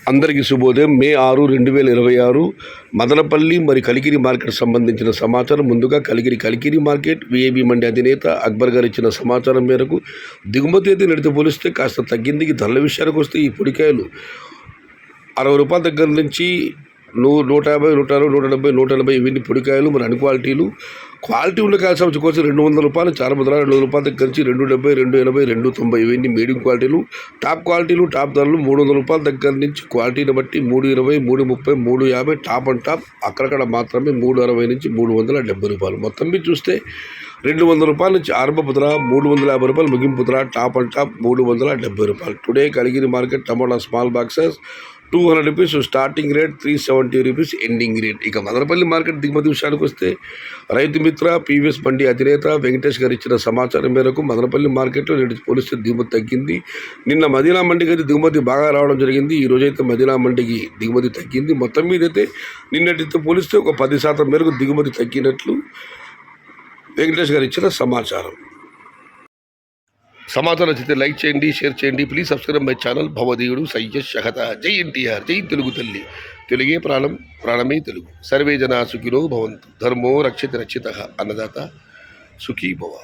అందరికీ శుభోదయం. మే 6, 2026 మదనపల్లి మరి కలికిరి మార్కెట్ సంబంధించిన సమాచారం. ముందుగా కలికిరి మార్కెట్ విఐబి మండి అధినేత అక్బర్ గారు ఇచ్చిన సమాచారం మేరకు దిగుమతి అయితే నేటితో పోలిస్తే కాస్త తగ్గింది. ధరల విషయానికి వస్తే ఈ పొడికాయలు 60 రూపాయల దగ్గర నుంచి 150, 160, 170, 180 ఇవన్నీ పొడికాయలు. మరి అన్ని క్వాలిటీ ఉన్న కాయ సంవత్సరం కోసం 200 రూపాయలు, చాలా ముద్ర 200 రూపాయల దగ్గర నుంచి 270, 280, 290 ఇవన్నీ మీడియం క్వాలిటీలు. టాప్ క్వాలిటీలు టాప్ ధరలు 300 రూపాయల దగ్గర నుంచి క్వాలిటీని బట్టి 320, 330, 350 టాప్ అండ్ టాప్. అక్కడక్కడ మాత్రమే 360 నుంచి 370 రూపాయలు. మొత్తం మీద చూస్తే 200 రూపాయల నుంచి ఆరంభ పుత్ర, 350 రూపాయలు ముగింపు పుత్ర, టాప్ అండ్ టాప్ 370 రూపాయలు. టుడే కలికిరి మార్కెట్ టమాటా small boxes 200 rupees starting rate, 370 rupees ending rate. ఇక మదనపల్లి మార్కెట్ దిగుమతి విషయానికి వస్తే రైతు మిత్ర పీవీఎస్ మండి అధినేత వెంకటేష్ గారు ఇచ్చిన సమాచారం మేరకు మదనపల్లి మార్కెట్లో నేటి పోలిస్తే దిగుమతి తగ్గింది. నిన్న మదీనా మండికి అయితే దిగుమతి బాగా రావడం జరిగింది. ఈ రోజైతే మదీనా మండికి దిగుమతి తగ్గింది. మొత్తం మీద అయితే నిన్నటితో పోలిస్తే ఒక 10% మేరకు దిగుమతి తగ్గినట్లు వెంకటేష్ గారు ఇచ్చిన సమాచారం నచ్చితే లైక్ చేయండి, షేర్ చేయండి. Please subscribe my channel. భవదీయుడు సయ్యద్ షహత. జై ఎన్టీఆర్, జై తెలుగు తల్లి. తెలుగే ప్రాణం, ప్రాణమే తెలుగు. సర్వే జనా సుఖినో భవంతు. ధర్మో రక్షిత రక్షిత. అన్నదాత సుఖీ భవ.